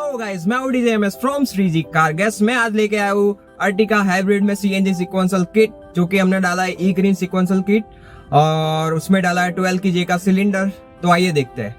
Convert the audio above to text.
Hello guys, मैं डीजेएमएस from Shriji car gas. मैं आज लेके आया हूँ अर्टिगा हाइब्रिड में सीएनजी सीक्वेंशियल किट, जो कि हमने डाला है ई ग्रीन सीक्वेंशियल किट और उसमें डाला है 12 kg का सिलेंडर। तो आइए देखते हैं।